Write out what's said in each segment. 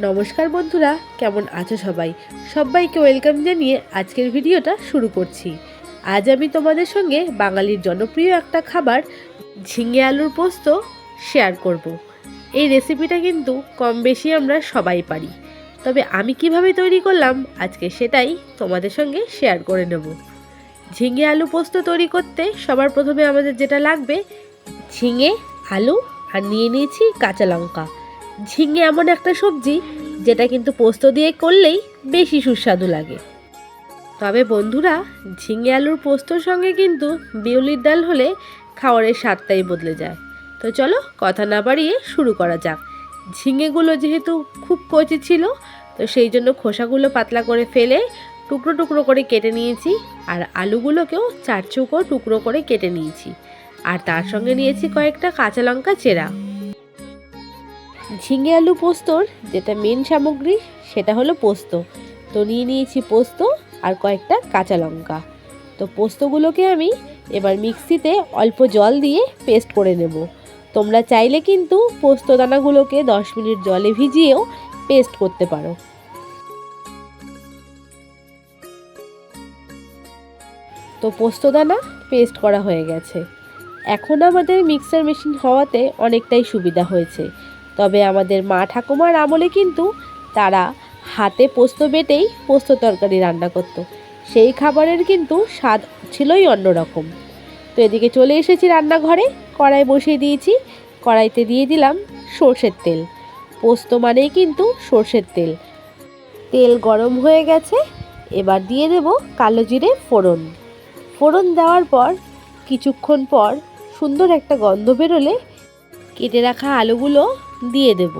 নমস্কার বন্ধুরা, কেমন আছো সবাই? সবাইকে ওয়েলকাম জানিয়ে আজকের ভিডিওটা শুরু করছি। আজ আমি তোমাদের সঙ্গে বাঙালির জনপ্রিয় একটা খাবার ঝিঙে আলুর পোস্ত শেয়ার করব। এই রেসিপিটা কিন্তু কম বেশি আমরা সবাই পারি, তবে আমি কিভাবে তৈরি করলাম আজকে সেটাই তোমাদের সঙ্গে শেয়ার করে নেব। ঝিঙে আলু পোস্ত তৈরি করতে সবার প্রথমে আমাদের যেটা লাগবে ঝিঙে, আলু আর নিয়ে নিয়েছি কাঁচা লঙ্কা। ঝিঙে এমন একটা সবজি যেটা কিন্তু পোস্ত দিয়ে করলেই বেশি সুস্বাদু লাগে। তবে বন্ধুরা, ঝিঙে আলুর পোস্তর সঙ্গে কিন্তু বিউলির ডাল হলে খাবারের স্বাদটাই বদলে যায়। তো চলো কথা না বাড়িয়ে শুরু করা যাক। ঝিঙেগুলো যেহেতু খুব কচি ছিল, তো সেই জন্য খোসাগুলো পাতলা করে ফেলে টুকরো টুকরো করে কেটে নিয়েছি, আর আলুগুলোকেও চার চৌকো টুকরো করে কেটে নিয়েছি, আর তার সঙ্গে নিয়েছি কয়েকটা কাঁচা লঙ্কা চেরা। ঝিঙে আলু পোস্তর যেটা মেন সামগ্রী সেটা হলো পোস্ত। তো নিয়ে নিয়েছি পোস্ত আর কয়েকটা কাঁচা লঙ্কা। তো পোস্তগুলোকে আমি এবার মিক্সিতে অল্প জল দিয়ে পেস্ট করে নেব। তোমরা চাইলে কিন্তু পোস্ত দানাগুলোকে 10 মিনিট জলে ভিজিয়েও পেস্ট করতে পারো। তো পোস্ত দানা পেস্ট করা হয়ে গেছে। এখন আমাদের মিক্সার মেশিন হওয়াতে অনেকটাই সুবিধা হয়েছে, তবে আমাদের মা ঠাকুমার আমলে কিন্তু তারা হাতে পোস্ত বেটেই পোস্ত তরকারি রান্না করত। সেই খাবারের কিন্তু স্বাদ ছিলই অন্যরকম। তো এদিকে চলে এসেছি রান্নাঘরে, কড়াই বসিয়ে দিয়েছি। কড়াইতে দিয়ে দিলাম সর্ষের তেল। পোস্ত মানেই কিন্তু সর্ষের তেল। তেল গরম হয়ে গেছে, এবার দিয়ে দেব কালো জিরে ফোড়ন। ফোড়ন দেওয়ার পর কিছুক্ষণ পর সুন্দর একটা গন্ধ বেরোলে কেটে রাখা আলুগুলো দিয়ে দেব।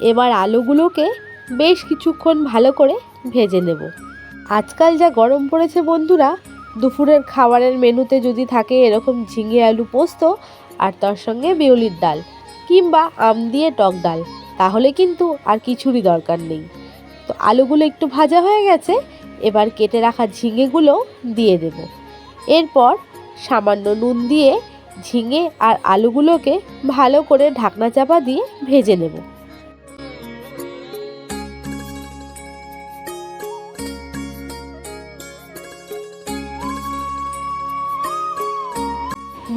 এবার আলুগুলোকে বেশ কিছুক্ষণ ভালো করে ভেজে নেব। আজকাল যা গরম পড়েছে বন্ধুরা, দুপুরের খাবারের মেনুতে যদি থাকে এরকম ঝিঙে আলু পোস্ত আর তার সঙ্গে বিউলির ডাল কিংবা আম দিয়ে টক ডাল, তাহলে কিন্তু আর কিছুরই দরকার নেই। তো আলুগুলো একটু ভাজা হয়ে গেছে, এবার কেটে রাখা ঝিঙেগুলো দিয়ে দেব। এরপর সামান্য নুন দিয়ে ঝিঙে আর আলুগুলোকে ভালো করে ঢাকনা চাপা দিয়ে ভেজে নেব।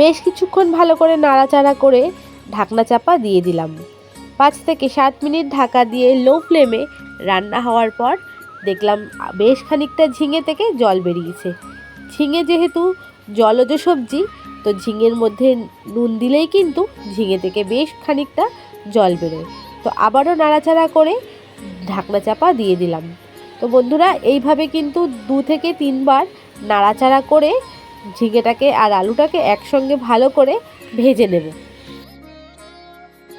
বেশ কিছুক্ষণ ভালো করে নাড়াচাড়া করে ঢাকনা চাপা দিয়ে দিলাম। 5 থেকে 7 মিনিট ঢাকা দিয়ে লো ফ্লেমে রান্না হওয়ার পর দেখলাম বেশ খানিকটা ঝিঙে থেকে জল বেরিয়েছে। ঝিঙে যেহেতু জলজ সবজি, তো ঝিঙের মধ্যে নুন দিলেই কিন্তু ঝিঙে থেকে বেশ খানিকটা জল বেরোয়। তো আবারও নাড়াচাড়া করে ঢাকনা চাপা দিয়ে দিলাম। তো বন্ধুরা, এইভাবে কিন্তু 2 থেকে 3 বার নাড়াচাড়া করে ঝিঙেটাকে আর আলুটাকে একসঙ্গে ভালো করে ভেজে নেব।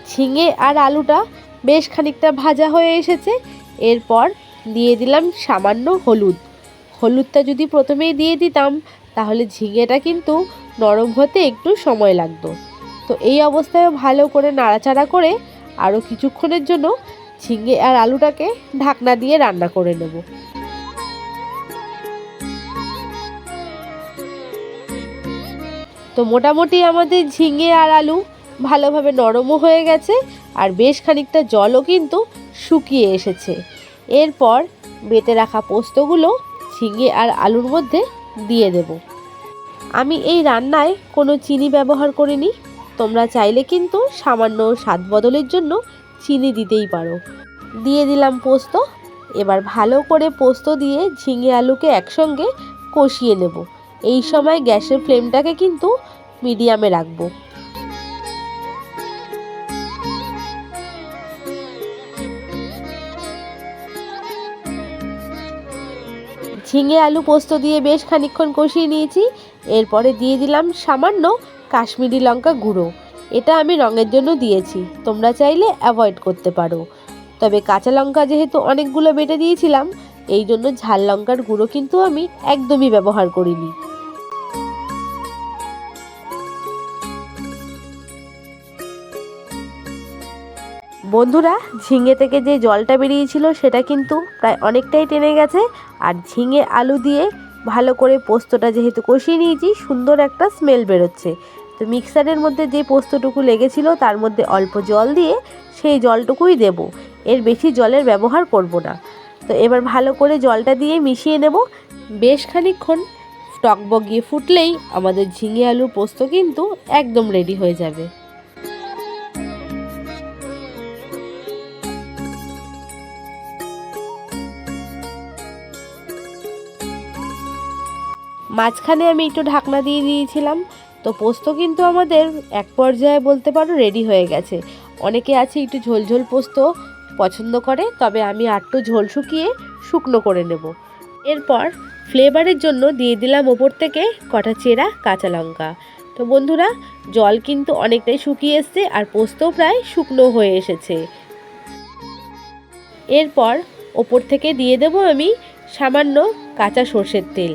ঝিঙে আর আলুটা বেশ খানিকটা ভাজা হয়ে এসেছে। এরপর দিয়ে দিলাম সামান্য হলুদ। হলুদটা যদি প্রথমেই দিয়ে দিতাম তাহলে ঝিঙেটা কিন্তু নরম হতে একটু সময় লাগতো। তো এই অবস্থায় ভালো করে নাড়াচাড়া করে আরও কিছুক্ষণের জন্য ঝিঙে আর আলুটাকে ঢাকনা দিয়ে রান্না করে নেব। তো মোটামুটি আমাদের ঝিঙে আর আলু ভালোভাবে নরমও হয়ে গেছে, আর বেশ খানিকটা জলও কিন্তু শুকিয়ে এসেছে। এরপর বেটে রাখা পোস্তগুলো ঝিঙে আর আলুর মধ্যে দিয়ে দেব। আমি এই রান্নায় কোনো চিনি ব্যবহার করিনি। তোমরা চাইলে কিন্তু সামান্য স্বাদ বদলের জন্য চিনি দিতেই পারো। দিয়ে দিলাম পোস্ত। এবার ভালো করে পোস্ত দিয়ে ঝিঙে আলুকে একসঙ্গে কষিয়ে নেব। এই সময় গ্যাসের ফ্লেমটাকে কিন্তু মিডিয়ামে রাখবো। ঝিঙে আলু পোস্ত দিয়ে বেশ খানিকক্ষণ কষিয়ে নিয়েছি। এরপরে দিয়ে দিলাম সামান্য কাশ্মীরি লঙ্কা গুঁড়ো। এটা আমি রঙের জন্য দিয়েছি, তোমরা চাইলে অ্যাভয়েড করতে পারো। তবে কাঁচা লঙ্কা যেহেতু অনেকগুলো বেটে দিয়েছিলাম, এই জন্য ঝাল লঙ্কার গুঁড়ো কিন্তু আমি একদমই ব্যবহার করিনি। বন্ধুরা, ঝিঙে থেকে যে জলটা বেরিয়েছিল সেটা কিন্তু প্রায় অনেকটাই টেনে গেছে, আর ঝিঙে আলু দিয়ে ভালো করে পোস্তটা যেহেতু কষিয়ে নিয়েছি, সুন্দর একটা স্মেল বেরোচ্ছে। তো মিক্সারের মধ্যে যে পোস্তটুকু লেগেছিল তার মধ্যে অল্প জল দিয়ে সেই জলটুকুই দেব, এর বেশি জলের ব্যবহার করব না। তো এবার ভালো করে জলটা দিয়ে মিশিয়ে নেব। বেশ খানিকক্ষণ টকবগিয়ে ফুটলেই আমাদের ঝিঙে আলুর পোস্ত কিন্তু একদম রেডি হয়ে যাবে। মাঝখানে আমি একটু ঢাকনা দিয়ে দিয়েছিলাম। তো পোস্ত কিন্তু আমাদের এক পর্যায়ে বলতে পারো রেডি হয়ে গেছে। অনেকে আছে একটু ঝোলঝোল পোস্ত পছন্দ করে, তবে আমি আরটু ঝোল শুকিয়ে শুকনো করে নেব। এরপর ফ্লেভারের জন্য দিয়ে দিলাম ওপর থেকে কটা চেরা কাঁচা লঙ্কা। তো বন্ধুরা, জল কিন্তু অনেকটাই শুকিয়ে এসছে আর পোস্তও প্রায় শুকনো হয়ে এসেছে। এরপর ওপর থেকে দিয়ে দেব আমি সামান্য কাঁচা সর্ষের তেল।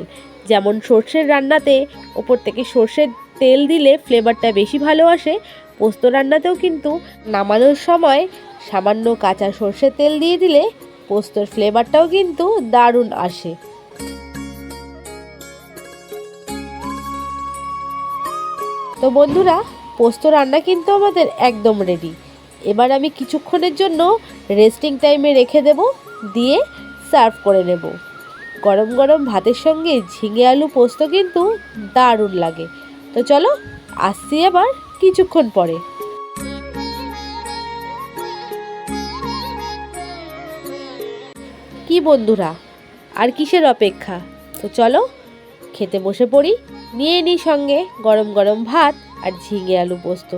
যেমন সর্ষের রান্নাতে ওপর থেকে সর্ষের তেল দিলে ফ্লেভারটা বেশি ভালো আসে, পোস্ত রান্নাতেও কিন্তু নামানোর সময় সামান্য কাঁচা সর্ষের তেল দিয়ে দিলে পোস্তর ফ্লেভারটাও কিন্তু দারুণ আসে। তো বন্ধুরা, পোস্ত রান্না কিন্তু আমাদের একদম রেডি। এবার আমি কিছুক্ষণের জন্য রেস্টিং টাইমে রেখে দেব, দিয়ে সার্ভ করে নেব। গরম গরম ভাতের সঙ্গে ঝিঙে আলু পোস্ত কিন্তু দারুণ লাগে। তো চলো, আসছি আবার কিছুক্ষণ পরে। কি বন্ধুরা, আর কিসের অপেক্ষা? তো চলো খেতে বসে পড়ি। নিয়ে নিই সঙ্গে গরম গরম ভাত আর ঝিঙে আলু পোস্ত।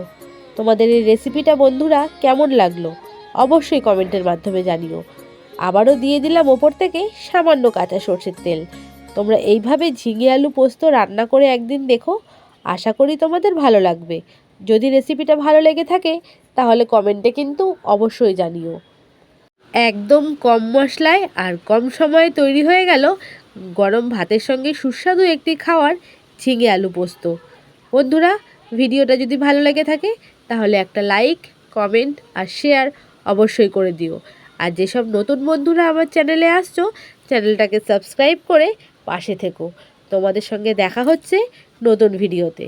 তোমাদের এই রেসিপিটা বন্ধুরা কেমন লাগলো অবশ্যই কমেন্টের মাধ্যমে জানিও। আবারও দিয়ে দিলাম ওপর থেকে সামান্য কাঁচা সর্ষের তেল। তোমরা এইভাবে ঝিঙে আলু পোস্ত রান্না করে একদিন দেখো, আশা করি তোমাদের ভালো লাগবে। যদি রেসিপিটা ভালো লেগে থাকে তাহলে কমেন্টে কিন্তু অবশ্যই জানিও। একদম কম মশলায় আর কম সময়ে তৈরি হয়ে গেল গরম ভাতের সঙ্গে সুস্বাদু একটি খাওয়ার ঝিঙে আলু পোস্ত। বন্ধুরা, ভিডিওটা যদি ভালো লেগে থাকে তাহলে একটা লাইক, কমেন্ট আর শেয়ার অবশ্যই করে দিও। আর যেসব নতুন বন্ধুরা আমার চ্যানেলে আসছো, চ্যানেলটাকে সাবস্ক্রাইব করে পাশে থেকো। তোমাদের সঙ্গে দেখা হচ্ছে নতুন ভিডিওতে।